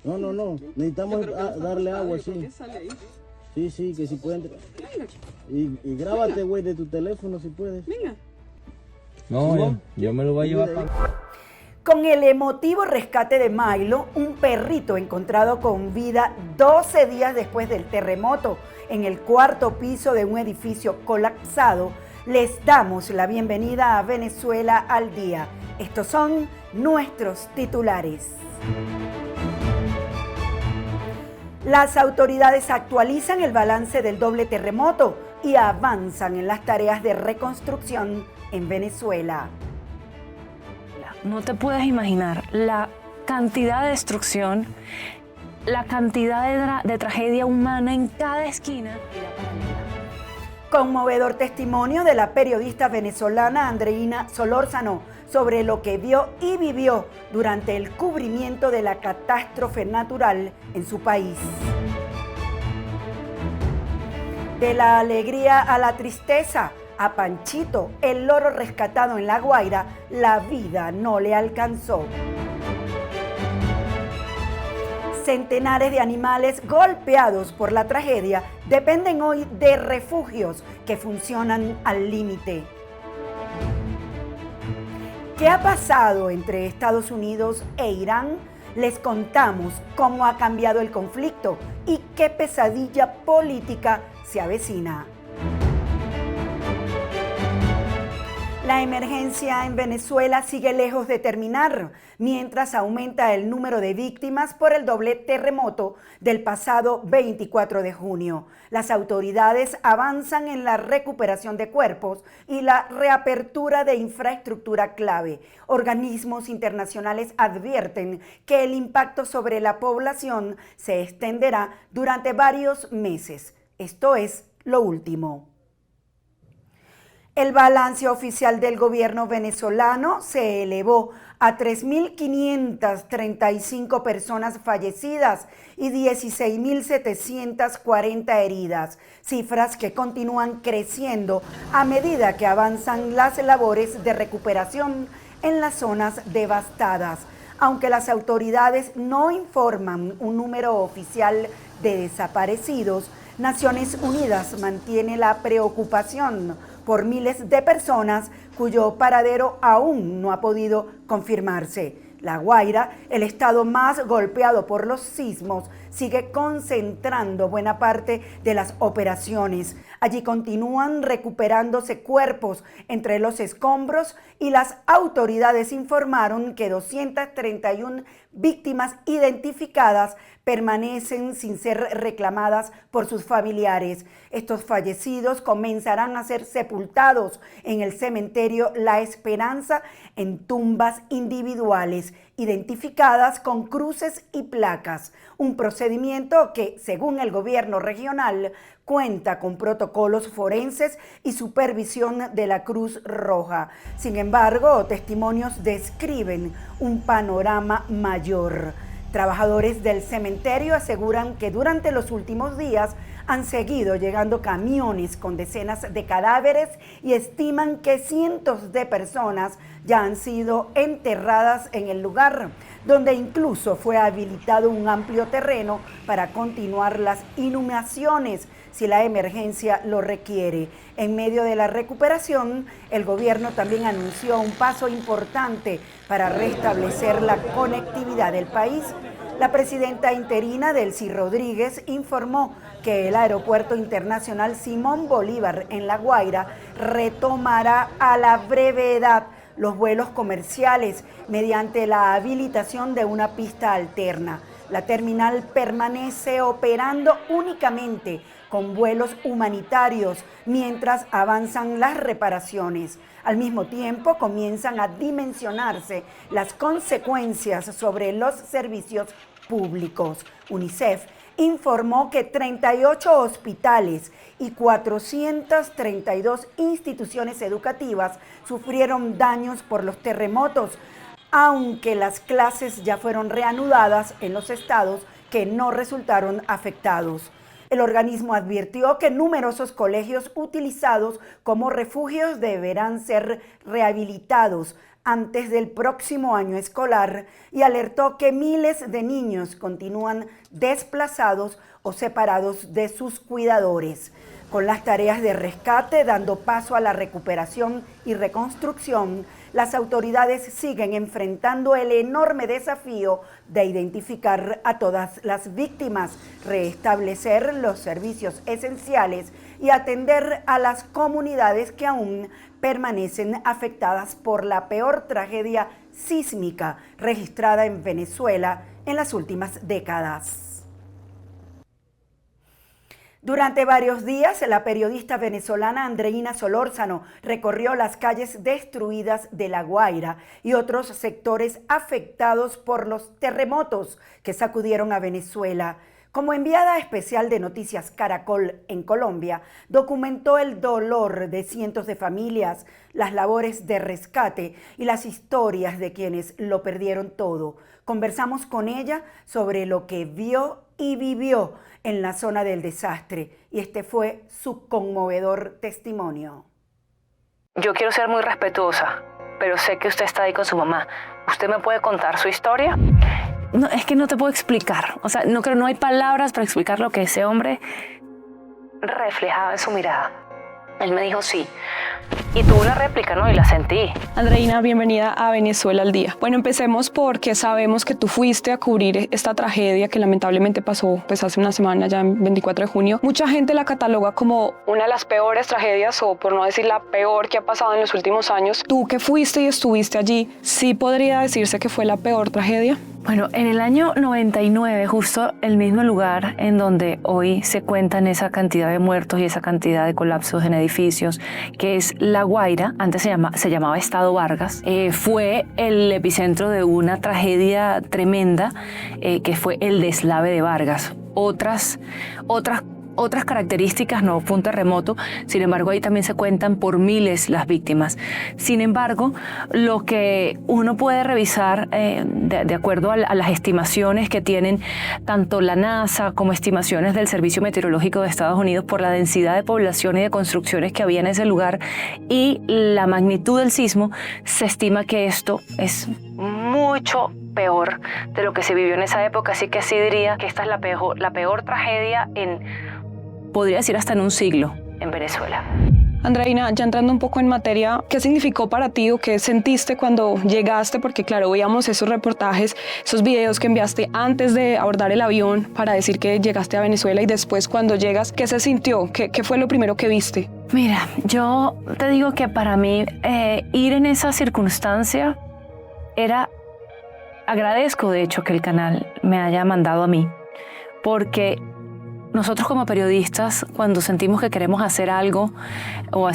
No, no, no. Necesitamos darle agua, sí. Sí, sí, que si pueden. Y grábate, güey, de tu teléfono si puedes. Venga. No, yo me lo voy a llevar para... Con el emotivo rescate de Milo, un perrito encontrado con vida 12 días después del terremoto en el cuarto piso de un edificio colapsado, les damos la bienvenida a Venezuela al día. Estos son nuestros titulares. Las autoridades actualizan el balance del doble terremoto y avanzan en las tareas de reconstrucción en Venezuela. No te puedes imaginar la cantidad de destrucción, la cantidad de tragedia humana en cada esquina. Conmovedor testimonio de la periodista venezolana Andreina Solórzano sobre lo que vio y vivió durante el cubrimiento de la catástrofe natural en su país. De la alegría a la tristeza, a Panchito, el loro rescatado en La Guaira, la vida no le alcanzó. Centenares de animales golpeados por la tragedia dependen hoy de refugios que funcionan al límite. ¿Qué ha pasado entre Estados Unidos e Irán? Les contamos cómo ha cambiado el conflicto y qué pesadilla política se avecina. La emergencia en Venezuela sigue lejos de terminar, mientras aumenta el número de víctimas por el doble terremoto del pasado 24 de junio. Las autoridades avanzan en la recuperación de cuerpos y la reapertura de infraestructura clave. Organismos internacionales advierten que el impacto sobre la población se extenderá durante varios meses. Esto es lo último. El balance oficial del gobierno venezolano se elevó a 3.535 personas fallecidas y 16.740 heridas, cifras que continúan creciendo a medida que avanzan las labores de recuperación en las zonas devastadas. Aunque las autoridades no informan un número oficial de desaparecidos, Naciones Unidas mantiene la preocupación por miles de personas cuyo paradero aún no ha podido confirmarse. La Guaira, el estado más golpeado por los sismos, sigue concentrando buena parte de las operaciones. Allí continúan recuperándose cuerpos entre los escombros y las autoridades informaron que 231 víctimas identificadas permanecen sin ser reclamadas por sus familiares. Estos fallecidos comenzarán a ser sepultados en el cementerio La Esperanza en tumbas individuales, identificadas con cruces y placas, un procedimiento que, según el gobierno regional, cuenta con protocolos forenses y supervisión de la Cruz Roja. Sin embargo, testimonios describen un panorama mayor. Trabajadores del cementerio aseguran que durante los últimos días han seguido llegando camiones con decenas de cadáveres y estiman que cientos de personas ya han sido enterradas en el lugar, donde incluso fue habilitado un amplio terreno para continuar las inhumaciones si la emergencia lo requiere. En medio de la recuperación, el gobierno también anunció un paso importante para restablecer la conectividad del país. La presidenta interina Delcy Rodríguez informó que el Aeropuerto Internacional Simón Bolívar en La Guaira retomará a la brevedad los vuelos comerciales mediante la habilitación de una pista alterna. La terminal permanece operando únicamente con vuelos humanitarios mientras avanzan las reparaciones. Al mismo tiempo, comienzan a dimensionarse las consecuencias sobre los servicios públicos. UNICEF informó que 38 hospitales y 432 instituciones educativas sufrieron daños por los terremotos, aunque las clases ya fueron reanudadas en los estados que no resultaron afectados. El organismo advirtió que numerosos colegios utilizados como refugios deberán ser rehabilitados, antes del próximo año escolar y alertó que miles de niños continúan desplazados o separados de sus cuidadores. Con las tareas de rescate dando paso a la recuperación y reconstrucción, las autoridades siguen enfrentando el enorme desafío de identificar a todas las víctimas, restablecer los servicios esenciales y atender a las comunidades que aún permanecen afectadas por la peor tragedia sísmica registrada en Venezuela en las últimas décadas. Durante varios días, la periodista venezolana Andreina Solórzano recorrió las calles destruidas de La Guaira y otros sectores afectados por los terremotos que sacudieron a Venezuela. Como enviada especial de Noticias Caracol en Colombia, documentó el dolor de cientos de familias, las labores de rescate y las historias de quienes lo perdieron todo. Conversamos con ella sobre lo que vio y vivió en la zona del desastre, y este fue su conmovedor testimonio. Yo quiero ser muy respetuosa, pero sé que usted está ahí con su mamá. ¿Usted me puede contar su historia? No, es que no te puedo explicar. O sea, no hay palabras para explicar lo que ese hombre reflejaba en su mirada. Él me dijo sí. Y tuvo una réplica, ¿no? Y la sentí. Andreina, bienvenida a Venezuela al Día. Bueno, empecemos porque sabemos que tú fuiste a cubrir esta tragedia que lamentablemente pasó pues hace una semana, ya en 24 de junio. Mucha gente la cataloga como una de las peores tragedias, o por no decir la peor que ha pasado en los últimos años. Tú que fuiste y estuviste allí, ¿sí podría decirse que fue la peor tragedia? Bueno, en el año 99, justo el mismo lugar en donde hoy se cuentan esa cantidad de muertos y esa cantidad de colapsos en edificios, que es La Guaira, antes se llamaba Estado Vargas, fue el epicentro de una tragedia tremenda que fue el deslave de Vargas. Otras características, no fue un terremoto, sin embargo ahí también se cuentan por miles las víctimas. Sin embargo, lo que uno puede revisar de acuerdo a las estimaciones que tienen tanto la NASA como estimaciones del Servicio Meteorológico de Estados Unidos por la densidad de población y de construcciones que había en ese lugar y la magnitud del sismo, se estima que esto es mucho peor de lo que se vivió en esa época, así que sí diría que esta es la peor tragedia podría decir hasta en un siglo en Venezuela. Andreina, ya entrando un poco en materia, ¿qué significó para ti o qué sentiste cuando llegaste? Porque claro, veíamos esos reportajes, esos videos que enviaste antes de abordar el avión para decir que llegaste a Venezuela, y después cuando llegas, ¿qué se sintió? ¿Qué fue lo primero que viste? Mira, yo te digo que para mí ir en esa circunstancia agradezco de hecho que el canal me haya mandado a mí, porque nosotros como periodistas, cuando sentimos que queremos hacer algo o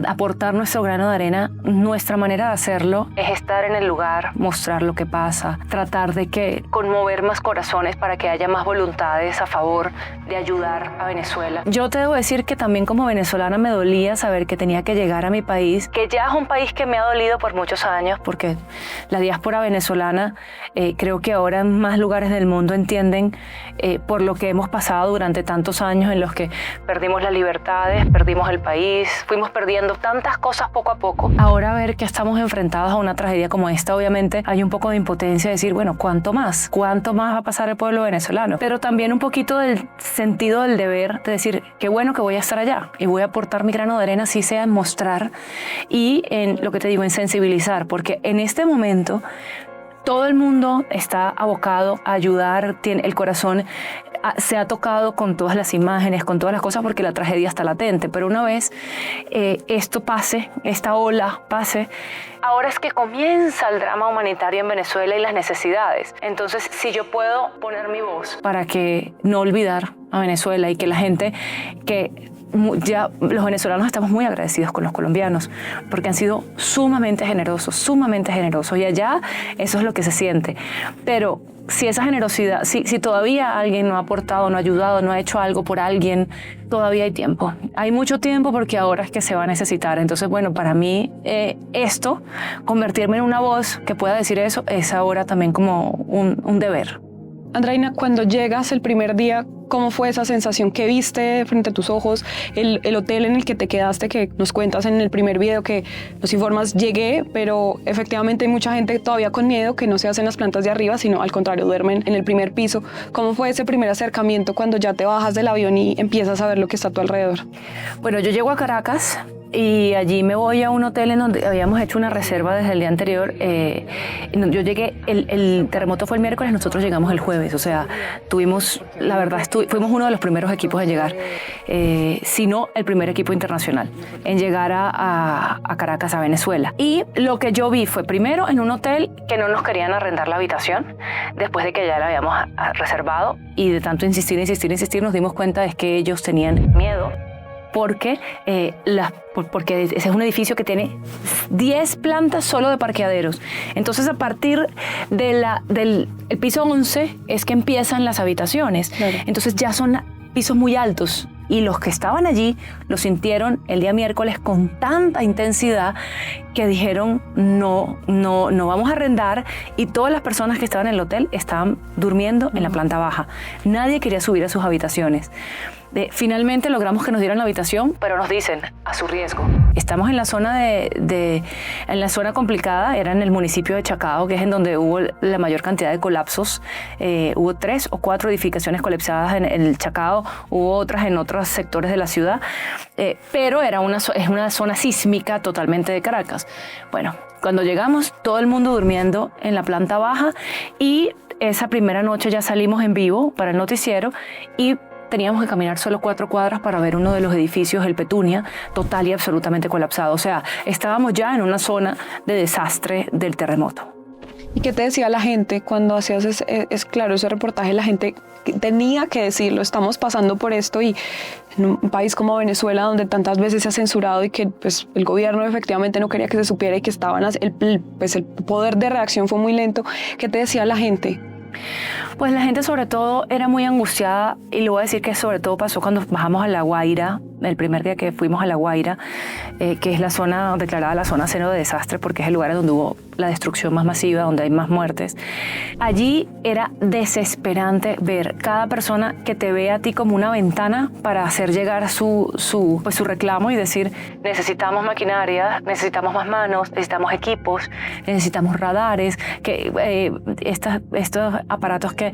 aportar nuestro grano de arena, nuestra manera de hacerlo es estar en el lugar, mostrar lo que pasa, tratar de conmover más corazones para que haya más voluntades a favor de ayudar a Venezuela. Yo te debo decir que también como venezolana me dolía saber que tenía que llegar a mi país, que ya es un país que me ha dolido por muchos años, porque la diáspora venezolana creo que ahora en más lugares del mundo entienden por lo que hemos pasado durante tantos años en los que perdimos las libertades, perdimos el país, fuimos perdiendo tantas cosas poco a poco. Ahora ver que estamos enfrentados a una tragedia como esta, obviamente hay un poco de impotencia de decir, bueno, ¿cuánto más? ¿Cuánto más va a pasar el pueblo venezolano? Pero también un poquito del sentido del deber de decir, qué bueno que voy a estar allá y voy a aportar mi grano de arena, así sea en mostrar y en lo que te digo, en sensibilizar, porque en este momento todo el mundo está abocado a ayudar, el corazón se ha tocado con todas las imágenes, con todas las cosas, porque la tragedia está latente. Pero una vez esto pase, esta ola pase, ahora es que comienza el drama humanitario en Venezuela y las necesidades. Entonces, si yo puedo poner mi voz para que no olvidar a Venezuela y que la gente ya los venezolanos estamos muy agradecidos con los colombianos porque han sido sumamente generosos y allá eso es lo que se siente. Pero si esa generosidad, si todavía alguien no ha aportado, no ha ayudado, no ha hecho algo por alguien, todavía hay tiempo. Hay mucho tiempo porque ahora es que se va a necesitar. Entonces, bueno, para mí convertirme en una voz que pueda decir eso, es ahora también como un deber. Andreina, cuando llegas el primer día, ¿cómo fue esa sensación que viste frente a tus ojos? El hotel en el que te quedaste, que nos cuentas en el primer video que nos informas, llegué, pero efectivamente hay mucha gente todavía con miedo que no se hacen las plantas de arriba, sino al contrario, duermen en el primer piso. ¿Cómo fue ese primer acercamiento cuando ya te bajas del avión y empiezas a ver lo que está a tu alrededor? Bueno, yo llego a Caracas y allí me voy a un hotel en donde habíamos hecho una reserva desde el día anterior. Yo llegué, el terremoto fue el miércoles, nosotros llegamos el jueves, o sea, tuvimos, la verdad, fuimos uno de los primeros equipos en llegar, si no el primer equipo internacional en llegar a Caracas, a Venezuela. Y lo que yo vi fue primero en un hotel que no nos querían arrendar la habitación, después de que ya la habíamos reservado, y de tanto insistir, nos dimos cuenta de que ellos tenían miedo. Porque ese es un edificio que tiene 10 plantas solo de parqueaderos. Entonces, a partir del piso 11 es que empiezan las habitaciones. Claro. Entonces, ya son pisos muy altos. Y los que estaban allí lo sintieron el día miércoles con tanta intensidad que dijeron no vamos a arrendar, y todas las personas que estaban en el hotel estaban durmiendo en la planta baja. Nadie quería subir a sus habitaciones. Finalmente logramos que nos dieran la habitación, pero nos dicen a su riesgo. Estamos en la zona en la zona complicada, era en el municipio de Chacao, que es en donde hubo la mayor cantidad de colapsos. Hubo 3 o 4 edificaciones colapsadas en el Chacao, hubo otras en otros sectores de la ciudad, pero es una zona sísmica totalmente de Caracas. Bueno, cuando llegamos, todo el mundo durmiendo en la planta baja, y esa primera noche ya salimos en vivo para el noticiero y teníamos que caminar solo 4 cuadras para ver uno de los edificios, el Petunia, total y absolutamente colapsado. O sea, estábamos ya en una zona de desastre del terremoto. ¿Y qué te decía la gente cuando hacías ese reportaje? La gente tenía que decirlo, estamos pasando por esto, y en un país como Venezuela, donde tantas veces se ha censurado y que pues, el gobierno efectivamente no quería que se supiera, y que el poder de reacción fue muy lento. ¿Qué te decía la gente? Pues la gente sobre todo era muy angustiada, y le voy a decir que sobre todo pasó cuando bajamos a La Guaira, el primer día que fuimos a La Guaira, que es la zona declarada la zona cero de desastre, porque es el lugar donde hubo la destrucción más masiva, donde hay más muertes. Allí era desesperante ver cada persona que te ve a ti como una ventana para hacer llegar su reclamo y decir: necesitamos maquinaria, necesitamos más manos, necesitamos equipos, necesitamos radares, estos aparatos que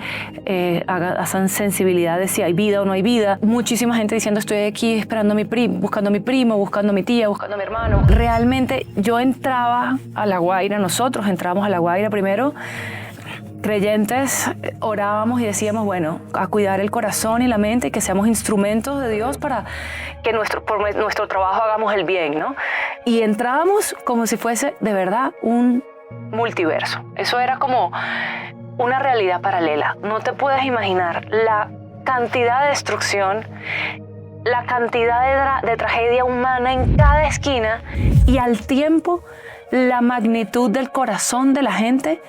hacen sensibilidad de si hay vida o no hay vida. Muchísima gente diciendo: estoy aquí esperando a mi primo, buscando a mi primo, buscando a mi tía, buscando a mi hermano. Realmente yo entraba a La Guaira, nosotros entrábamos a La Guaira primero, creyentes, orábamos y decíamos, bueno, a cuidar el corazón y la mente, y que seamos instrumentos de Dios para que por nuestro trabajo hagamos el bien, ¿no? Y entrábamos como si fuese de verdad un multiverso. Eso era como una realidad paralela. No te puedes imaginar la cantidad de destrucción, la cantidad de tragedia humana en cada esquina, y al tiempo la magnitud del corazón de la gente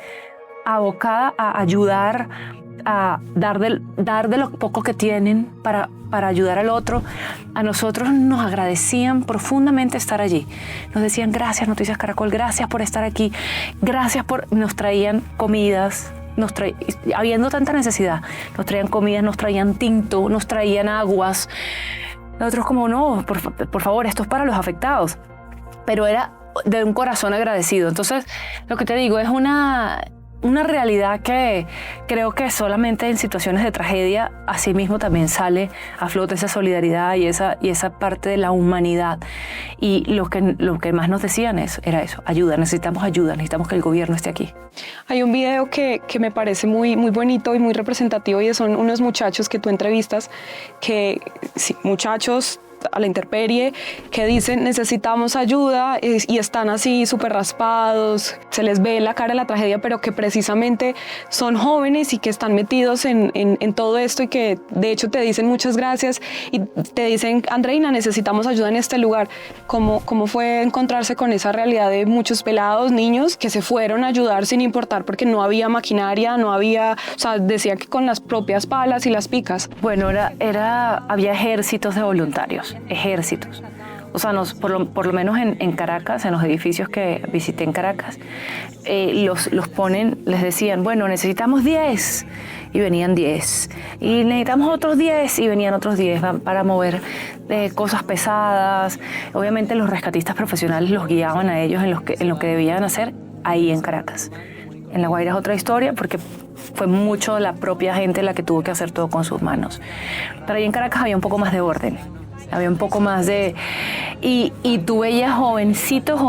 abocada a ayudar, a dar de lo poco que tienen para ayudar al otro. A nosotros nos agradecían profundamente estar allí. Nos decían: gracias Noticias Caracol, gracias por estar aquí, gracias nos traían comidas. Habiendo tanta necesidad, nos traían comidas, nos traían tinto, nos traían aguas. Nosotros como: no, por favor, esto es para los afectados. Pero era de un corazón agradecido. Entonces, lo que te digo es una realidad que creo que solamente en situaciones de tragedia, así mismo también sale a flote esa solidaridad y esa parte de la humanidad. Y lo que más nos decían era eso: ayuda, necesitamos que el gobierno esté aquí. Hay un video que me parece muy, muy bonito y muy representativo, y son unos muchachos que tú entrevistas, muchachos a la intemperie, que dicen: necesitamos ayuda, y están así súper raspados, se les ve la cara de la tragedia, pero que precisamente son jóvenes y que están metidos en todo esto, y que de hecho te dicen muchas gracias y te dicen: Andreina, necesitamos ayuda en este lugar. ¿Cómo fue encontrarse con esa realidad de muchos pelados, niños, que se fueron a ayudar sin importar, porque no había maquinaria, decía que con las propias palas y las picas? Bueno, había ejércitos de voluntarios. Ejércitos. O sea, por lo menos en Caracas, en los edificios que visité en Caracas, les decían: bueno, necesitamos 10. y venían 10. Y necesitamos otros 10 y venían otros 10 para mover cosas pesadas. Obviamente los rescatistas profesionales los guiaban a ellos en lo que debían hacer ahí en Caracas. En La Guaira es otra historia porque fue mucho la propia gente la que tuvo que hacer todo con sus manos. Pero ahí en Caracas había un poco más de orden. Había un poco más de... Y tú veías jovencitos,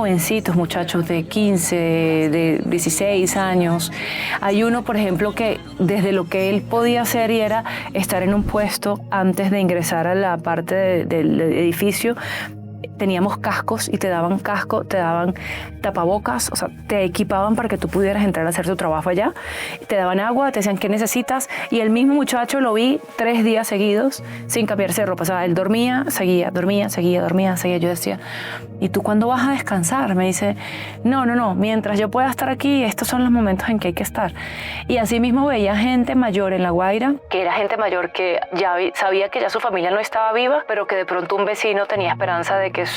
muchachos de 15, de 16 años. Hay uno, por ejemplo, que desde lo que él podía hacer y era estar en un puesto antes de ingresar a la parte del edificio, teníamos cascos y te daban casco, te daban tapabocas, o sea, te equipaban para que tú pudieras entrar a hacer tu trabajo allá. Te daban agua, te decían qué necesitas, y el mismo muchacho lo vi 3 días seguidos sin cambiarse de ropa. O sea, él dormía, seguía, dormía, seguía, dormía, seguía. Yo decía, ¿y tú cuándo vas a descansar? Me dice, no, mientras yo pueda estar aquí, estos son los momentos en que hay que estar. Y así mismo veía gente mayor en La Guaira, que era gente mayor que ya sabía que ya su familia no estaba viva, pero que de pronto un vecino tenía esperanza de que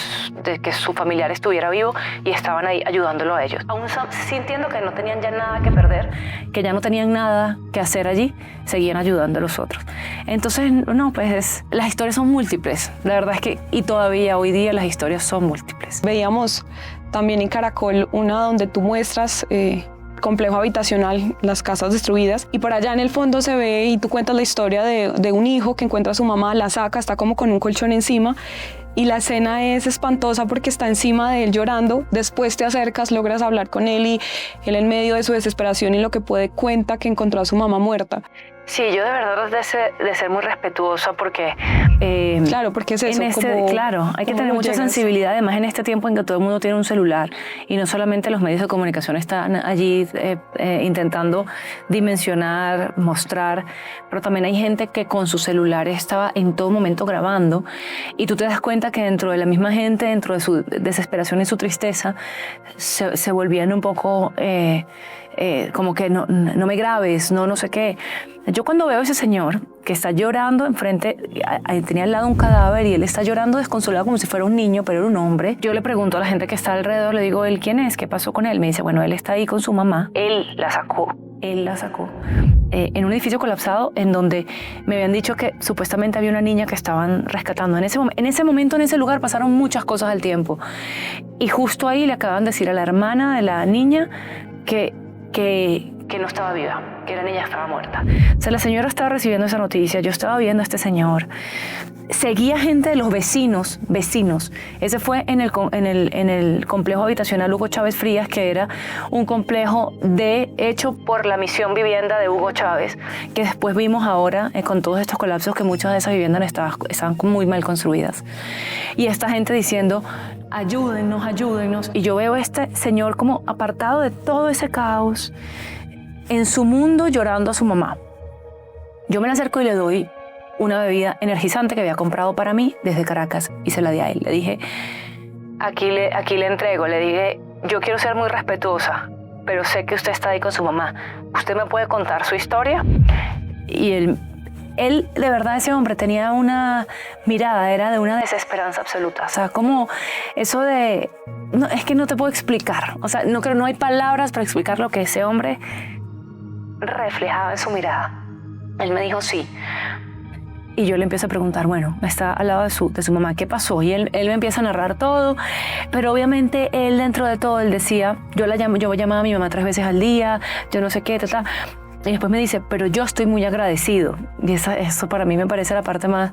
su familiar estuviera vivo y estaban ahí ayudándolo a ellos. Aún sintiendo que no tenían ya nada que perder, que ya no tenían nada que hacer allí, seguían ayudando a los otros. Entonces, no, pues las historias son múltiples. La verdad es que, y todavía hoy día las historias son múltiples. Veíamos también en Caracol una donde tú muestras complejo habitacional, las casas destruidas, y por allá en el fondo se ve y tú cuentas la historia de un hijo que encuentra a su mamá, la saca, está como con un colchón encima, y la escena es espantosa porque está encima de él llorando. Después te acercas, logras hablar con él y él, en medio de su desesperación y lo que puede, cuenta que encontró a su mamá muerta. Sí, yo de verdad de ser muy respetuosa porque... claro, porque es eso, claro, hay que tener mucha sensibilidad, además en este tiempo en que todo el mundo tiene un celular y no solamente los medios de comunicación están allí intentando dimensionar, mostrar, pero también hay gente que con su celular estaba en todo momento grabando, y tú te das cuenta que dentro de la misma gente, dentro de su desesperación y su tristeza, se volvían un poco... como que no me grabes, no sé qué. Yo cuando veo a ese señor que está llorando enfrente, tenía al lado un cadáver y él está llorando desconsolado como si fuera un niño, pero era un hombre. Yo le pregunto a la gente que está alrededor, le digo, ¿él quién es? ¿Qué pasó con él? Me dice, bueno, él está ahí con su mamá. Él la sacó. En un edificio colapsado en donde me habían dicho que supuestamente había una niña que estaban rescatando. En ese momento, en ese lugar pasaron muchas cosas al tiempo. Y justo ahí le acaban de decir a la hermana de la niña que no estaba viva, que la niña estaba muerta. O sea, la señora estaba recibiendo esa noticia, yo estaba viendo a este señor. Seguía gente de los vecinos. Ese fue en el complejo habitacional Hugo Chávez Frías, que era un complejo hecho por la Misión Vivienda de Hugo Chávez, que después vimos ahora con todos estos colapsos que muchas de esas viviendas estaban muy mal construidas. Y esta gente diciendo, ayúdennos. Y yo veo a este señor como apartado de todo ese caos, en su mundo, llorando a su mamá. Yo me le acerco y le doy una bebida energizante que había comprado para mí desde Caracas y se la di a él. Le dije, aquí le entrego. Le dije, yo quiero ser muy respetuosa, pero sé que usted está ahí con su mamá. ¿Usted me puede contar su historia? Y él, de verdad, ese hombre tenía una mirada, era de una desesperanza absoluta. O sea, como eso de... No, es que no te puedo explicar. O sea, no hay palabras para explicar lo que ese hombre reflejaba en su mirada. Él me dijo sí. Y yo le empiezo a preguntar, bueno, está al lado de su mamá, ¿qué pasó? Y él me empieza a narrar todo, pero obviamente él dentro de todo, él decía, yo llamaba a mi mamá 3 veces al día, yo no sé qué, Y después me dice, pero yo estoy muy agradecido. Y eso para mí me parece la parte más...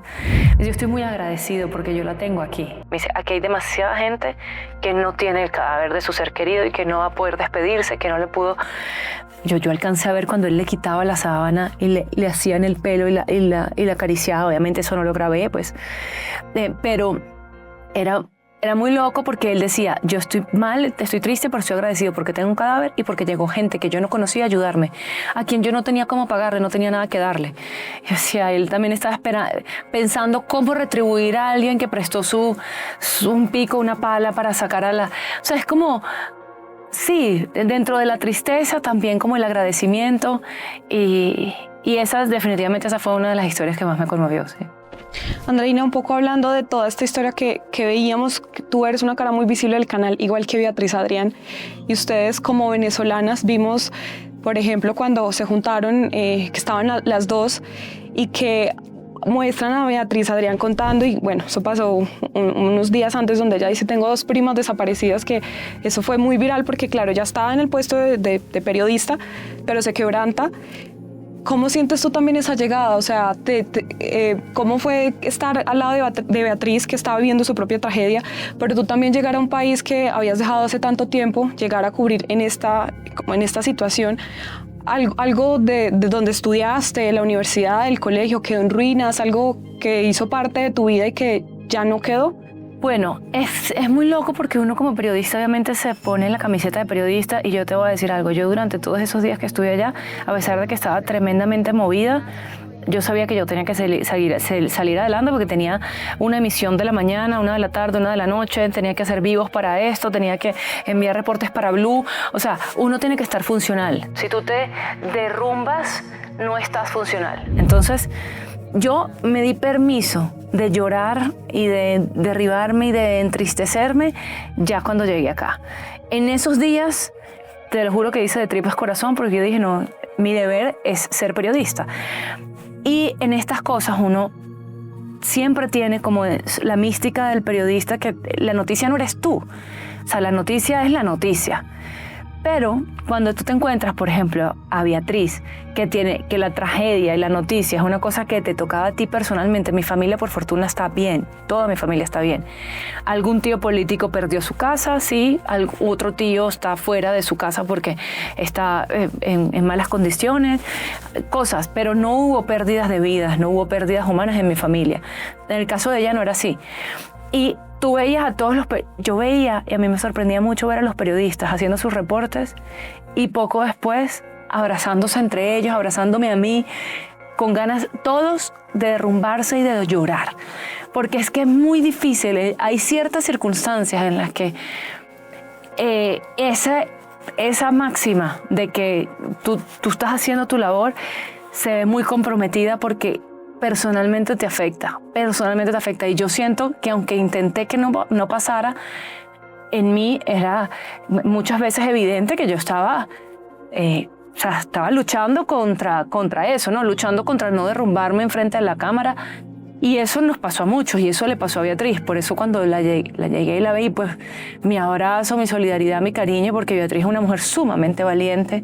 Yo estoy muy agradecido porque yo la tengo aquí. Me dice, aquí hay demasiada gente que no tiene el cadáver de su ser querido y que no va a poder despedirse, que no le pudo... Yo alcancé a ver cuando él le quitaba la sábana y le hacía en el pelo y la acariciaba. Obviamente eso no lo grabé, pues. Pero era muy loco porque él decía, yo estoy mal, estoy triste, pero estoy agradecido porque tengo un cadáver y porque llegó gente que yo no conocía a ayudarme, a quien yo no tenía cómo pagarle, no tenía nada que darle. Y decía, él también estaba pensando cómo retribuir a alguien que prestó un pico, una pala para sacar a la... O sea, es como... Sí, dentro de la tristeza también como el agradecimiento y definitivamente esa fue una de las historias que más me conmovió, sí. Andreina, un poco hablando de toda esta historia que veíamos, tú eres una cara muy visible del canal, igual que Beatriz Adrián, y ustedes como venezolanas vimos Por ejemplo, cuando se juntaron, que estaban las dos y que muestran a Beatriz Adrián contando, y bueno, eso pasó unos días antes, donde ella dice: tengo 2 primas desaparecidas, que eso fue muy viral porque claro, ya estaba en el puesto de periodista, pero se quebranta. ¿Cómo sientes tú también esa llegada? O sea, ¿cómo fue estar al lado de Beatriz, que estaba viviendo su propia tragedia, pero tú también llegar a un país que habías dejado hace tanto tiempo, llegar a cubrir en esta situación? Algo de donde estudiaste, la universidad, el colegio, quedó en ruinas, algo que hizo parte de tu vida y que ya no quedó. Bueno, es muy loco porque uno como periodista obviamente se pone la camiseta de periodista, y yo te voy a decir algo. Yo durante todos esos días que estuve allá, a pesar de que estaba tremendamente movida, yo sabía que yo tenía que salir adelante, porque tenía una emisión de la mañana, una de la tarde, una de la noche, tenía que hacer vivos para esto, tenía que enviar reportes para Blue. O sea, uno tiene que estar funcional. Si tú te derrumbas, no estás funcional. Entonces, yo me di permiso de llorar y de derribarme y de entristecerme ya cuando llegué acá. En esos días, te lo juro que hice de tripas corazón, porque yo dije: no, mi deber es ser periodista. Y en estas cosas uno siempre tiene como la mística del periodista, que la noticia no eres tú. O sea, la noticia es la noticia. Pero cuando tú te encuentras, por ejemplo, a Beatriz, que la tragedia y la noticia es una cosa que te tocaba a ti personalmente. Mi familia, por fortuna, está bien. Toda mi familia está bien. Algún tío político perdió su casa, sí. Otro tío está fuera de su casa porque está en malas condiciones. Cosas, pero no hubo pérdidas de vidas, no hubo pérdidas humanas en mi familia. En el caso de ella no era así. Y tú veías a todos yo veía, y a mí me sorprendía mucho ver a los periodistas haciendo sus reportes, y poco después abrazándose entre ellos, abrazándome a mí, con ganas todos de derrumbarse y de llorar. Porque es que es muy difícil. Hay ciertas circunstancias en las que esa máxima de que tú estás haciendo tu labor se ve muy comprometida, porque personalmente te afecta. Y yo siento que aunque intenté que no pasara, en mí era muchas veces evidente que yo estaba luchando contra eso, ¿no? Luchando contra no derrumbarme enfrente de la cámara. Y eso nos pasó a muchos, y eso le pasó a Beatriz. Por eso cuando la llegué y la vi, pues mi abrazo, mi solidaridad, mi cariño, porque Beatriz es una mujer sumamente valiente.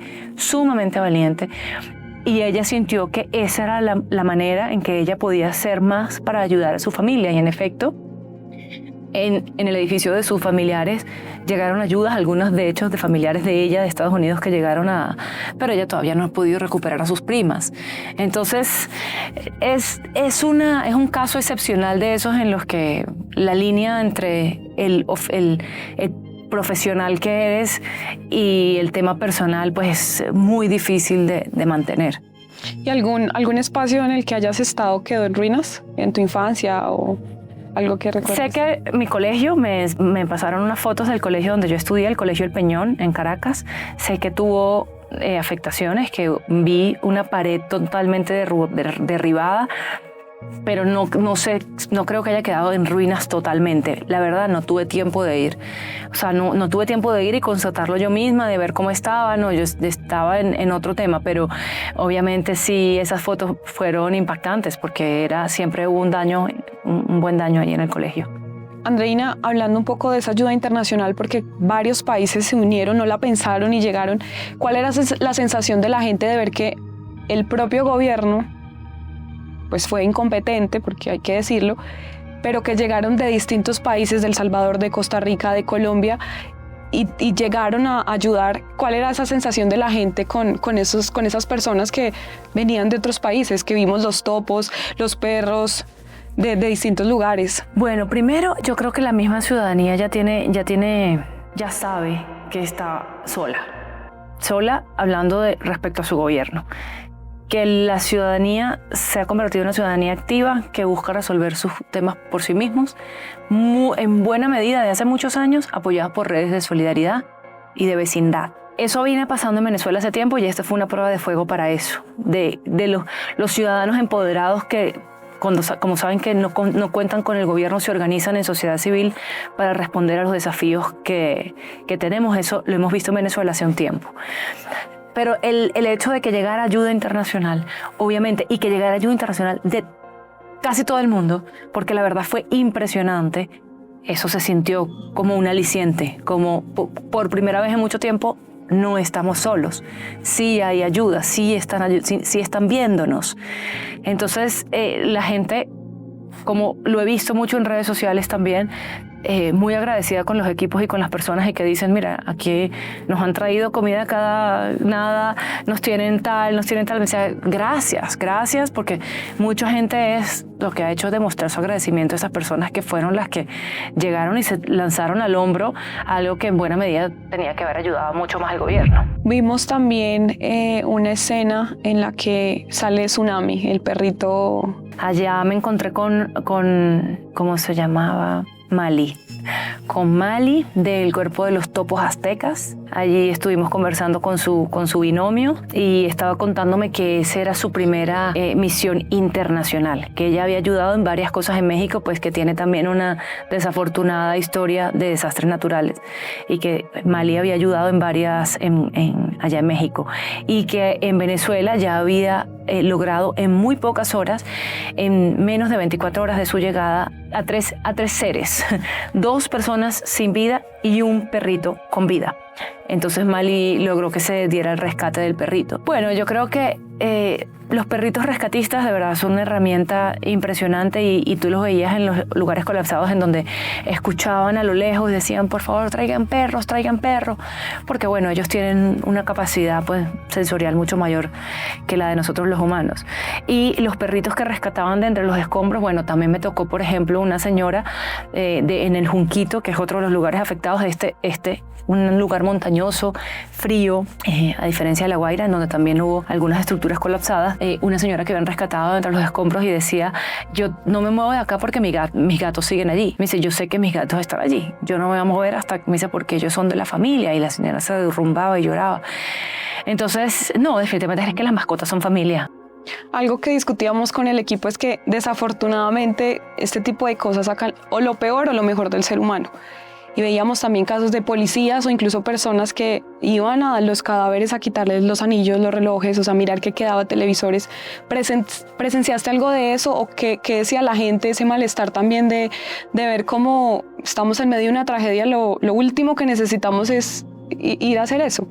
Y ella sintió que esa era la manera en que ella podía hacer más para ayudar a su familia. Y en efecto, en el edificio de sus familiares llegaron ayudas, algunas de hecho de familiares de ella de Estados Unidos que llegaron pero ella todavía no ha podido recuperar a sus primas. Entonces, es un caso excepcional de esos en los que la línea entre el profesional que eres y el tema personal pues es muy difícil de mantener. ¿Y algún espacio en el que hayas estado quedó en ruinas en tu infancia o algo que recuerdes? Sé que mi colegio, me pasaron unas fotos del colegio donde yo estudié, el Colegio El Peñón en Caracas. Sé que tuvo afectaciones, que vi una pared totalmente derribada, pero no sé, no creo que haya quedado en ruinas totalmente. La verdad, no tuve tiempo de ir. O sea, no tuve tiempo de ir y constatarlo yo misma, de ver cómo estaba. No, yo estaba en otro tema, pero obviamente sí, esas fotos fueron impactantes porque siempre hubo un buen daño allí en el colegio. Andreina, hablando un poco de esa ayuda internacional, porque varios países se unieron, no la pensaron y llegaron, ¿cuál era la sensación de la gente de ver que el propio gobierno pues fue incompetente, porque hay que decirlo, pero que llegaron de distintos países, de El Salvador, de Costa Rica, de Colombia, y llegaron a ayudar? ¿Cuál era esa sensación de la gente con esas personas que venían de otros países, que vimos los topos, los perros de distintos lugares? Bueno, primero yo creo que la misma ciudadanía ya sabe que está sola hablando respecto a su gobierno. Que la ciudadanía se ha convertido en una ciudadanía activa que busca resolver sus temas por sí mismos, en buena medida de hace muchos años, apoyada por redes de solidaridad y de vecindad. Eso viene pasando en Venezuela hace tiempo, y esta fue una prueba de fuego para eso, de los ciudadanos empoderados que, como saben que no cuentan con el gobierno, se organizan en sociedad civil para responder a los desafíos que tenemos. Eso lo hemos visto en Venezuela hace un tiempo. pero el hecho de que llegara ayuda internacional, obviamente, y que llegara ayuda internacional de casi todo el mundo, porque la verdad fue impresionante, eso se sintió como un aliciente, como por primera vez en mucho tiempo no estamos solos, sí hay ayuda, sí están viéndonos. Entonces la gente, como lo he visto mucho en redes sociales también, muy agradecida con los equipos y con las personas y que dicen, mira, aquí nos han traído comida cada nada, nos tienen tal. Me decía, gracias, porque mucha gente es lo que ha hecho demostrar su agradecimiento a esas personas que fueron las que llegaron y se lanzaron al hombro, algo que en buena medida tenía que haber ayudado mucho más al gobierno. Vimos también una escena en la que sale Tsunami, el perrito. Allá me encontré con ¿cómo se llamaba? Mali. Con Mali del cuerpo de los topos aztecas. Allí estuvimos conversando con su binomio y estaba contándome que esa era su primera misión internacional, que ella había ayudado en varias cosas en México, pues que tiene también una desafortunada historia de desastres naturales y que Mali había ayudado en varias allá en México y que en Venezuela ya había logrado en muy pocas horas, en menos de 24 horas de su llegada, a tres seres, 2 personas sin vida y un perrito con vida. Entonces Mali logró que se diera el rescate del perrito. Bueno, yo creo que los perritos rescatistas de verdad son una herramienta impresionante y tú los veías en los lugares colapsados en donde escuchaban a lo lejos y decían, por favor, traigan perros, porque bueno, ellos tienen una capacidad pues sensorial mucho mayor que la de nosotros los humanos. Y los perritos que rescataban de entre los escombros, bueno, también me tocó, por ejemplo, una señora en el Junquito, que es otro de los lugares afectados, un lugar montañoso, frío, a diferencia de La Guaira, en donde también hubo algunas estructuras colapsadas, una señora que habían rescatado entre los escombros y decía, yo no me muevo de acá porque mis gatos siguen allí. Me dice, yo sé que mis gatos están allí, yo no me voy a mover hasta, me dice, porque ellos son de la familia, y la señora se derrumbaba y lloraba. Entonces, no, definitivamente es que las mascotas son familia. Algo que discutíamos con el equipo es que desafortunadamente este tipo de cosas sacan o lo peor o lo mejor del ser humano. Y veíamos también casos de policías o incluso personas que iban a los cadáveres a quitarles los anillos, los relojes, o sea, mirar qué quedaba, televisores. ¿Presenciaste algo de eso o qué decía la gente, ese malestar también de ver cómo estamos en medio de una tragedia? Lo último que necesitamos es ir a hacer eso.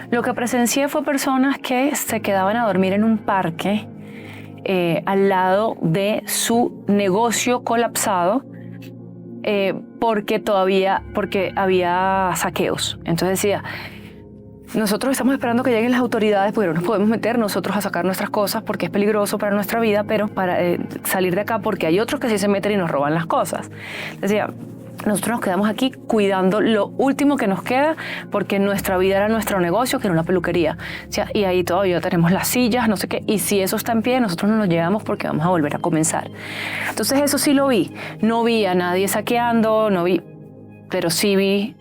Lo que presencié fue personas que se quedaban a dormir en un parque al lado de su negocio colapsado, porque había saqueos. Entonces decía, nosotros estamos esperando que lleguen las autoridades porque no nos podemos meter nosotros a sacar nuestras cosas porque es peligroso para nuestra vida, pero para salir de acá porque hay otros que sí se meten y nos roban las cosas. Decía, nosotros nos quedamos aquí cuidando lo último que nos queda porque nuestra vida era nuestro negocio, que era una peluquería. O sea, y ahí todavía tenemos las sillas, no sé qué. Y si eso está en pie, nosotros no nos llevamos porque vamos a volver a comenzar. Entonces eso sí lo vi. No vi a nadie saqueando, pero sí vi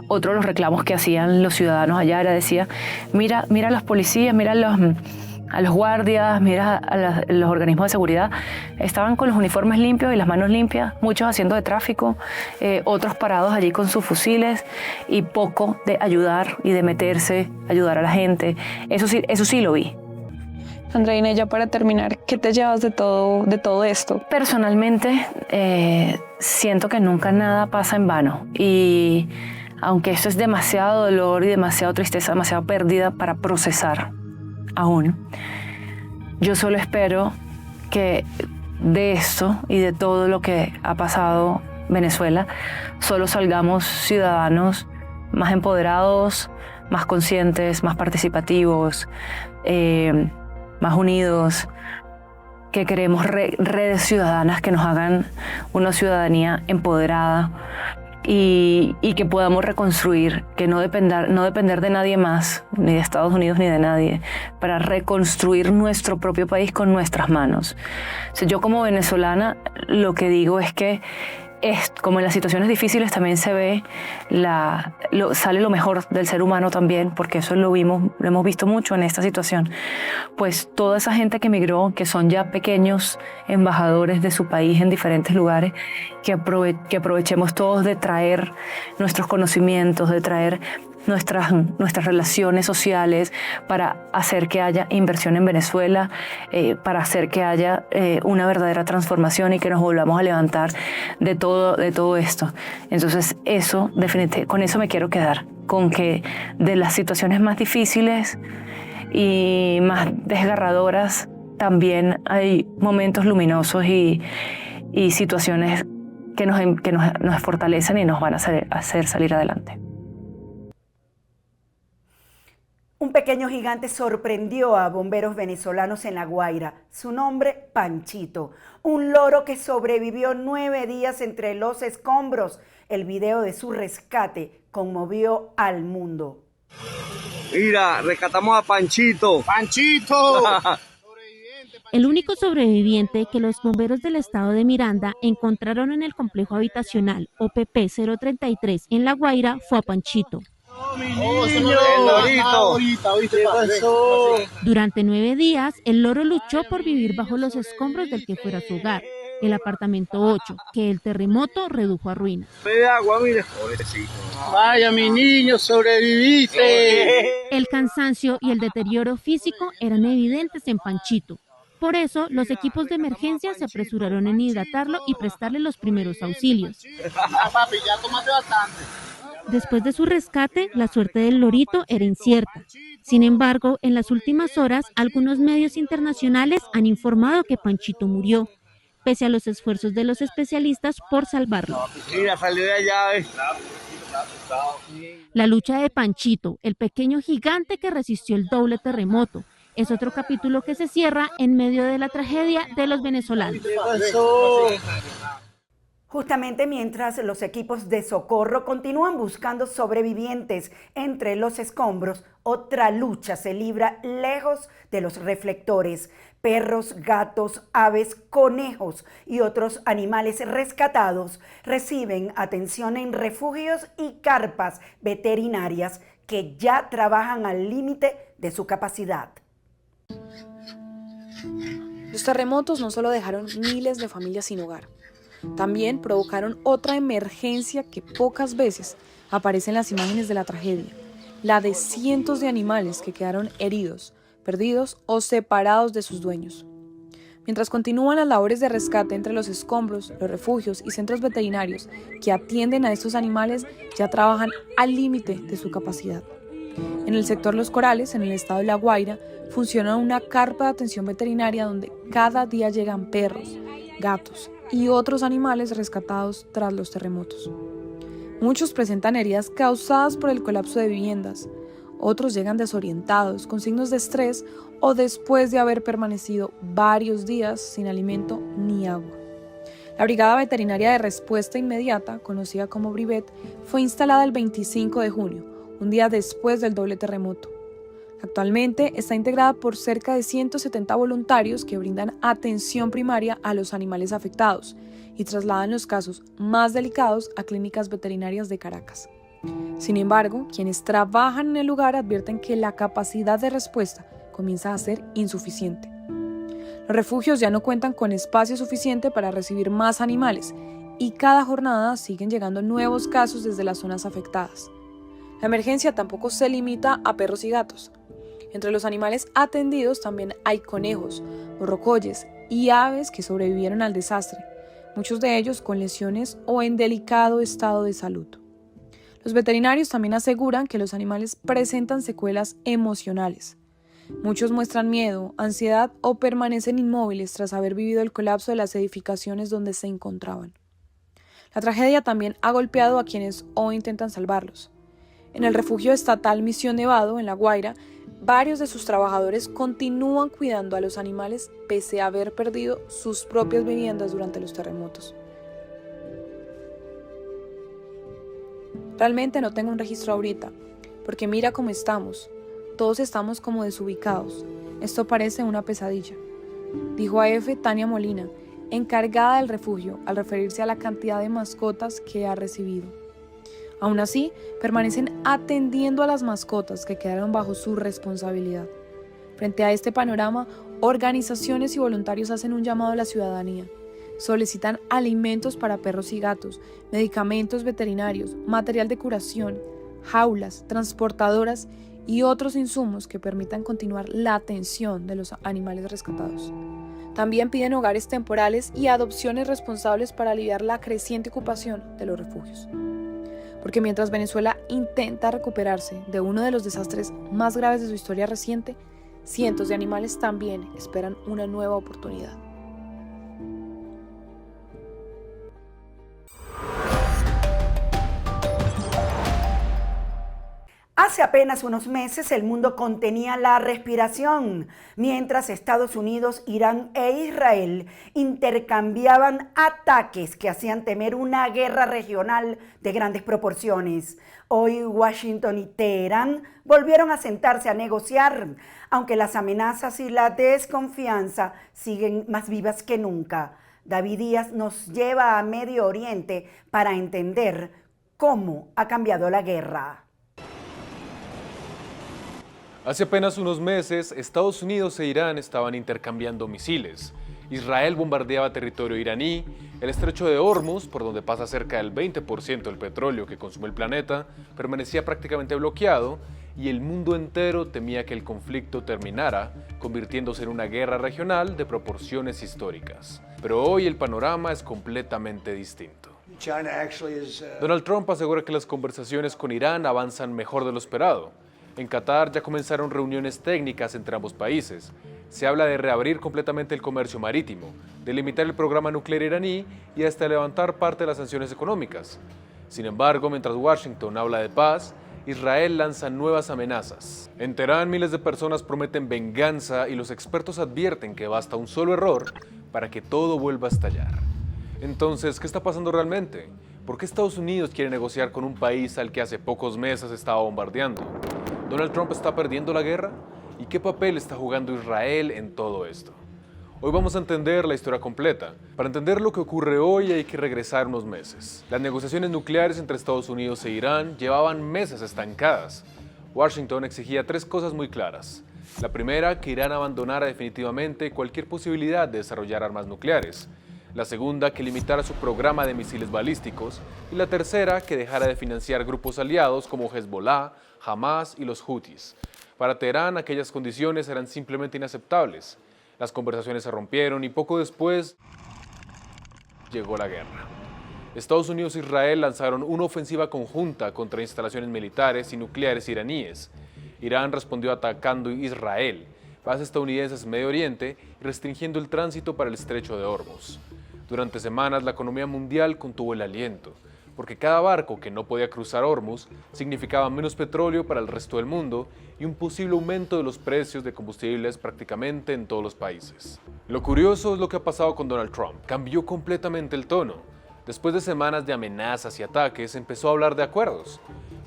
otro de los reclamos que hacían los ciudadanos allá. Decía, mira a los policías, mira a los guardias, mira a los organismos de seguridad, estaban con los uniformes limpios y las manos limpias, muchos haciendo de tráfico, otros parados allí con sus fusiles y poco de ayudar y de meterse, ayudar a la gente. Eso sí lo vi. Andreina, ya para terminar, ¿qué te llevas de todo esto? Personalmente, siento que nunca nada pasa en vano y aunque esto es demasiado dolor y demasiada tristeza, demasiada pérdida para procesar, aún. Yo solo espero que de esto y de todo lo que ha pasado en Venezuela, solo salgamos ciudadanos más empoderados, más conscientes, más participativos, más unidos, que queremos redes ciudadanas que nos hagan una ciudadanía empoderada y que podamos reconstruir, que no depender de nadie más, ni de Estados Unidos ni de nadie, para reconstruir nuestro propio país con nuestras manos. O sea, yo como venezolana lo que digo es que como en las situaciones difíciles también se ve, sale lo mejor del ser humano también, porque eso lo hemos visto mucho en esta situación. Pues toda esa gente que emigró, que son ya pequeños embajadores de su país en diferentes lugares, que aprovechemos todos de traer nuestros conocimientos, de traer nuestras relaciones sociales, para hacer que haya inversión en Venezuela, para hacer que haya una verdadera transformación y que nos volvamos a levantar de todo esto. Entonces eso, definitivamente, con eso me quiero quedar, con que de las situaciones más difíciles y más desgarradoras también hay momentos luminosos y situaciones que nos fortalecen y nos van a hacer salir adelante. Un pequeño gigante sorprendió a bomberos venezolanos en La Guaira. Su nombre, Panchito, un loro que sobrevivió 9 días entre los escombros. El video de su rescate conmovió al mundo. Mira, rescatamos a Panchito. ¡Panchito! El único sobreviviente que los bomberos del estado de Miranda encontraron en el complejo habitacional OPP 033 en La Guaira fue a Panchito. Durante 9 días, el loro luchó por vivir bajo los escombros del que fuera su hogar, el apartamento 8, que el terremoto redujo a ruinas. Vaya, mi niño, sobreviviste. El cansancio y el deterioro físico eran evidentes en Panchito. Por eso, los equipos de emergencia se apresuraron en hidratarlo y prestarle los primeros auxilios. Papi, ya tomaste bastante. Después de su rescate, la suerte del lorito era incierta. Sin embargo, en las últimas horas, algunos medios internacionales han informado que Panchito murió, pese a los esfuerzos de los especialistas por salvarlo. Mira, salió de allá, La lucha de Panchito, el pequeño gigante que resistió el doble terremoto, es otro capítulo que se cierra en medio de la tragedia de los venezolanos. Justamente mientras los equipos de socorro continúan buscando sobrevivientes entre los escombros, otra lucha se libra lejos de los reflectores. Perros, gatos, aves, conejos y otros animales rescatados reciben atención en refugios y carpas veterinarias que ya trabajan al límite de su capacidad. Los terremotos no solo dejaron miles de familias sin hogar, también provocaron otra emergencia que pocas veces aparece en las imágenes de la tragedia, la de cientos de animales que quedaron heridos, perdidos o separados de sus dueños. Mientras continúan las labores de rescate entre los escombros, los refugios y centros veterinarios que atienden a estos animales ya trabajan al límite de su capacidad. En el sector Los Corales, en el estado de La Guaira, funciona una carpa de atención veterinaria donde cada día llegan perros, gatos y otros animales rescatados tras los terremotos. Muchos presentan heridas causadas por el colapso de viviendas, otros llegan desorientados, con signos de estrés o después de haber permanecido varios días sin alimento ni agua. La Brigada Veterinaria de Respuesta Inmediata, conocida como BRIVET, fue instalada el 25 de junio, un día después del doble terremoto. Actualmente está integrada por cerca de 170 voluntarios que brindan atención primaria a los animales afectados y trasladan los casos más delicados a clínicas veterinarias de Caracas. Sin embargo, quienes trabajan en el lugar advierten que la capacidad de respuesta comienza a ser insuficiente. Los refugios ya no cuentan con espacio suficiente para recibir más animales y cada jornada siguen llegando nuevos casos desde las zonas afectadas. La emergencia tampoco se limita a perros y gatos. Entre los animales atendidos también hay conejos, morrocoyes y aves que sobrevivieron al desastre, muchos de ellos con lesiones o en delicado estado de salud. Los veterinarios también aseguran que los animales presentan secuelas emocionales. Muchos muestran miedo, ansiedad o permanecen inmóviles tras haber vivido el colapso de las edificaciones donde se encontraban. La tragedia también ha golpeado a quienes hoy intentan salvarlos. En el refugio estatal Misión Nevado, en La Guaira, varios de sus trabajadores continúan cuidando a los animales pese a haber perdido sus propias viviendas durante los terremotos. Realmente no tengo un registro ahorita, porque mira cómo estamos. Todos estamos como desubicados. Esto parece una pesadilla, dijo a EFE Tania Molina, encargada del refugio, al referirse a la cantidad de mascotas que ha recibido. Aún así, permanecen atendiendo a las mascotas que quedaron bajo su responsabilidad. Frente a este panorama, organizaciones y voluntarios hacen un llamado a la ciudadanía. Solicitan alimentos para perros y gatos, medicamentos veterinarios, material de curación, jaulas, transportadoras y otros insumos que permitan continuar la atención de los animales rescatados. También piden hogares temporales y adopciones responsables para aliviar la creciente ocupación de los refugios. Porque mientras Venezuela intenta recuperarse de uno de los desastres más graves de su historia reciente, cientos de animales también esperan una nueva oportunidad. Hace apenas unos meses el mundo contenía la respiración, mientras Estados Unidos, Irán e Israel intercambiaban ataques que hacían temer una guerra regional de grandes proporciones. Hoy Washington y Teherán volvieron a sentarse a negociar, aunque las amenazas y la desconfianza siguen más vivas que nunca. David Díaz nos lleva a Medio Oriente para entender cómo ha cambiado la guerra. Hace apenas unos meses, Estados Unidos e Irán estaban intercambiando misiles. Israel bombardeaba territorio iraní, el estrecho de Hormuz, por donde pasa cerca del 20% del petróleo que consume el planeta, permanecía prácticamente bloqueado y el mundo entero temía que el conflicto terminara, convirtiéndose en una guerra regional de proporciones históricas. Pero hoy el panorama es completamente distinto. Donald Trump asegura que las conversaciones con Irán avanzan mejor de lo esperado. En Qatar ya comenzaron reuniones técnicas entre ambos países. Se habla de reabrir completamente el comercio marítimo, de limitar el programa nuclear iraní y hasta levantar parte de las sanciones económicas. Sin embargo, mientras Washington habla de paz, Israel lanza nuevas amenazas. En Teherán, miles de personas prometen venganza y los expertos advierten que basta un solo error para que todo vuelva a estallar. Entonces, ¿qué está pasando realmente? ¿Por qué Estados Unidos quiere negociar con un país al que hace pocos meses estaba bombardeando? ¿Donald Trump está perdiendo la guerra? ¿Y qué papel está jugando Israel en todo esto? Hoy vamos a entender la historia completa. Para entender lo que ocurre hoy hay que regresar unos meses. Las negociaciones nucleares entre Estados Unidos e Irán llevaban meses estancadas. Washington exigía tres cosas muy claras. La primera, que Irán abandonara definitivamente cualquier posibilidad de desarrollar armas nucleares. La segunda, que limitara su programa de misiles balísticos. Y la tercera, que dejara de financiar grupos aliados como Hezbollah, Hamas y los Houthis. Para Teherán, aquellas condiciones eran simplemente inaceptables. Las conversaciones se rompieron y poco después llegó la guerra. Estados Unidos e Israel lanzaron una ofensiva conjunta contra instalaciones militares y nucleares iraníes. Irán respondió atacando Israel, bases estadounidenses en Medio Oriente y restringiendo el tránsito para el estrecho de Hormuz. Durante semanas la economía mundial contuvo el aliento, porque cada barco que no podía cruzar Hormuz significaba menos petróleo para el resto del mundo y un posible aumento de los precios de combustibles prácticamente en todos los países. Lo curioso es lo que ha pasado con Donald Trump. Cambió completamente el tono. Después de semanas de amenazas y ataques, empezó a hablar de acuerdos.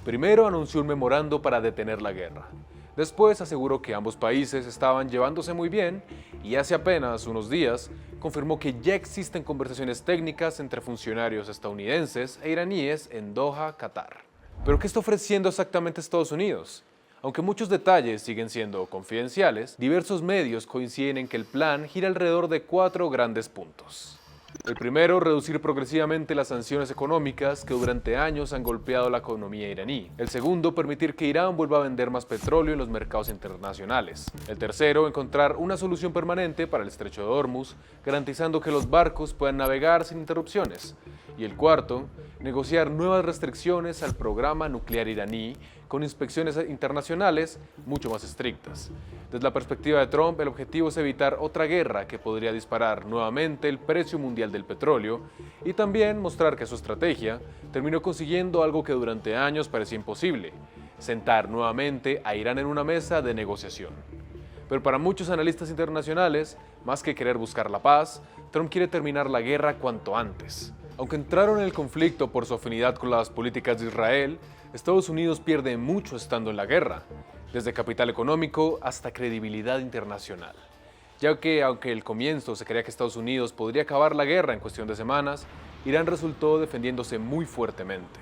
Primero anunció un memorando para detener la guerra. Después aseguró que ambos países estaban llevándose muy bien y hace apenas unos días confirmó que ya existen conversaciones técnicas entre funcionarios estadounidenses e iraníes en Doha, Qatar. ¿Pero qué está ofreciendo exactamente Estados Unidos? Aunque muchos detalles siguen siendo confidenciales, diversos medios coinciden en que el plan gira alrededor de 4 grandes puntos. El primero, reducir progresivamente las sanciones económicas que durante años han golpeado la economía iraní. El segundo, permitir que Irán vuelva a vender más petróleo en los mercados internacionales. El tercero, encontrar una solución permanente para el estrecho de Hormuz, garantizando que los barcos puedan navegar sin interrupciones. Y el cuarto, negociar nuevas restricciones al programa nuclear iraní con inspecciones internacionales mucho más estrictas. Desde la perspectiva de Trump, el objetivo es evitar otra guerra que podría disparar nuevamente el precio mundial del petróleo y también mostrar que su estrategia terminó consiguiendo algo que durante años parecía imposible: sentar nuevamente a Irán en una mesa de negociación. Pero para muchos analistas internacionales, más que querer buscar la paz, Trump quiere terminar la guerra cuanto antes. Aunque entraron en el conflicto por su afinidad con las políticas de Israel, Estados Unidos pierde mucho estando en la guerra, desde capital económico hasta credibilidad internacional. Ya que, aunque al comienzo se creía que Estados Unidos podría acabar la guerra en cuestión de semanas, Irán resultó defendiéndose muy fuertemente,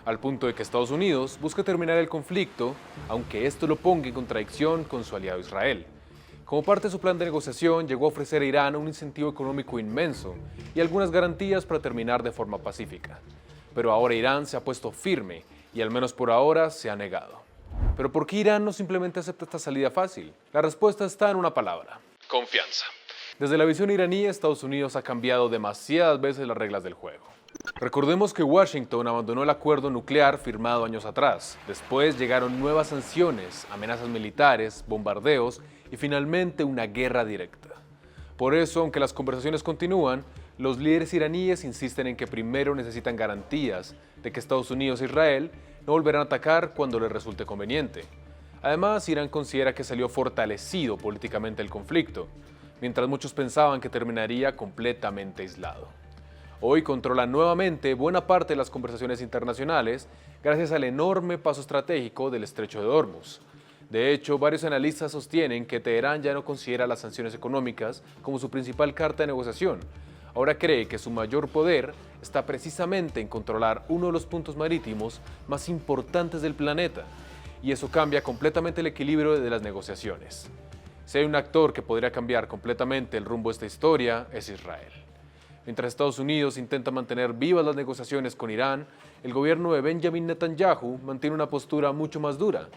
al punto de que Estados Unidos busca terminar el conflicto, aunque esto lo ponga en contradicción con su aliado Israel. Como parte de su plan de negociación, llegó a ofrecer a Irán un incentivo económico inmenso y algunas garantías para terminar de forma pacífica. Pero ahora Irán se ha puesto firme y al menos por ahora se ha negado. Pero ¿por qué Irán no simplemente acepta esta salida fácil? La respuesta está en una palabra: confianza. Desde la visión iraní, Estados Unidos ha cambiado demasiadas veces las reglas del juego. Recordemos que Washington abandonó el acuerdo nuclear firmado años atrás. Después llegaron nuevas sanciones, amenazas militares, bombardeos y finalmente una guerra directa. Por eso, aunque las conversaciones continúan, los líderes iraníes insisten en que primero necesitan garantías de que Estados Unidos e Israel no volverán a atacar cuando les resulte conveniente. Además, Irán considera que salió fortalecido políticamente el conflicto, mientras muchos pensaban que terminaría completamente aislado. Hoy controla nuevamente buena parte de las conversaciones internacionales gracias al enorme paso estratégico del Estrecho de Hormuz. De hecho, varios analistas sostienen que Teherán ya no considera las sanciones económicas como su principal carta de negociación. Ahora cree que su mayor poder está precisamente en controlar uno de los puntos marítimos más importantes del planeta, y eso cambia completamente el equilibrio de las negociaciones. Si hay un actor que podría cambiar completamente el rumbo de esta historia, es Israel. Mientras Estados Unidos intenta mantener vivas las negociaciones con Irán, el gobierno de Benjamin Netanyahu mantiene una postura mucho más dura.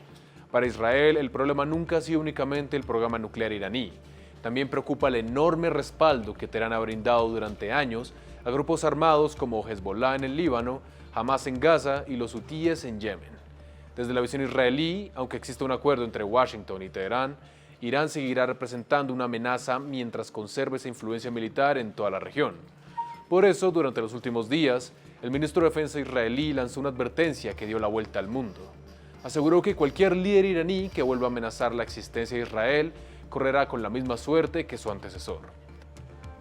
Para Israel, el problema nunca ha sido únicamente el programa nuclear iraní. También preocupa el enorme respaldo que Teherán ha brindado durante años a grupos armados como Hezbollah en el Líbano, Hamas en Gaza y los hutíes en Yemen. Desde la visión israelí, aunque existe un acuerdo entre Washington y Teherán, Irán seguirá representando una amenaza mientras conserve esa influencia militar en toda la región. Por eso, durante los últimos días, el ministro de Defensa israelí lanzó una advertencia que dio la vuelta al mundo. Aseguró que cualquier líder iraní que vuelva a amenazar la existencia de Israel correrá con la misma suerte que su antecesor.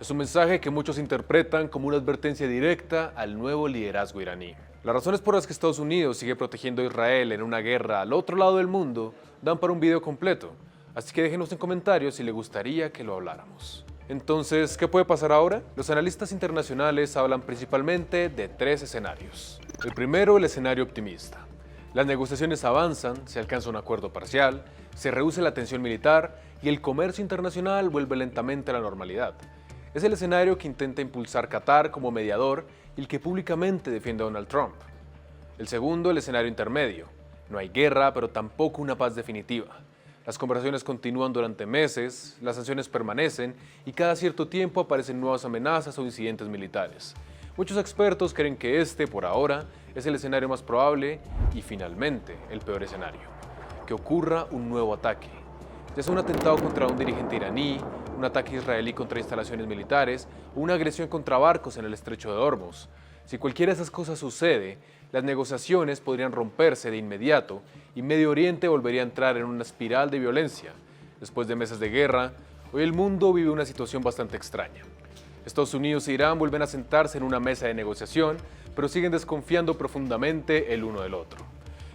Es un mensaje que muchos interpretan como una advertencia directa al nuevo liderazgo iraní. Las razones por las que Estados Unidos sigue protegiendo a Israel en una guerra al otro lado del mundo dan para un video completo. Así que déjenos en comentarios si les gustaría que lo habláramos. Entonces, ¿qué puede pasar ahora? Los analistas internacionales hablan principalmente de 3 escenarios. El primero, el escenario optimista. Las negociaciones avanzan, se alcanza un acuerdo parcial, se reduce la tensión militar y el comercio internacional vuelve lentamente a la normalidad. Es el escenario que intenta impulsar Qatar como mediador y el que públicamente defiende a Donald Trump. El segundo, el escenario intermedio. No hay guerra, pero tampoco una paz definitiva. Las conversaciones continúan durante meses, las sanciones permanecen y cada cierto tiempo aparecen nuevas amenazas o incidentes militares. Muchos expertos creen que este, por ahora, es el escenario más probable y, finalmente, el peor escenario: que ocurra un nuevo ataque. Ya sea un atentado contra un dirigente iraní, un ataque israelí contra instalaciones militares o una agresión contra barcos en el Estrecho de Hormuz. Si cualquiera de esas cosas sucede, las negociaciones podrían romperse de inmediato y Medio Oriente volvería a entrar en una espiral de violencia. Después de meses de guerra, hoy el mundo vive una situación bastante extraña. Estados Unidos e Irán vuelven a sentarse en una mesa de negociación, pero siguen desconfiando profundamente el uno del otro.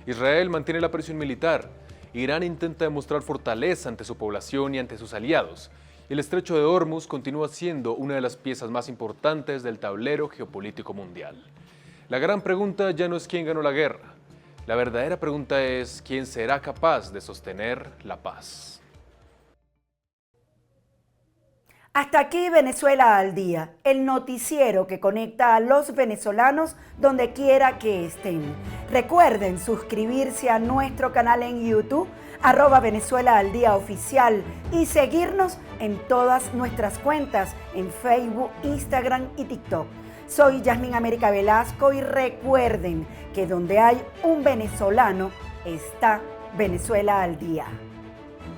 Israel mantiene la presión militar, Irán intenta demostrar fortaleza ante su población y ante sus aliados, y el Estrecho de Hormuz continúa siendo una de las piezas más importantes del tablero geopolítico mundial. La gran pregunta ya no es quién ganó la guerra. La verdadera pregunta es quién será capaz de sostener la paz. Hasta aquí Venezuela al día, el noticiero que conecta a los venezolanos donde quiera que estén. Recuerden suscribirse a nuestro canal en YouTube, @Venezuela al Día Oficial, y seguirnos en todas nuestras cuentas en Facebook, Instagram y TikTok. Soy Yasmín América Velasco y recuerden que donde hay un venezolano está Venezuela al Día.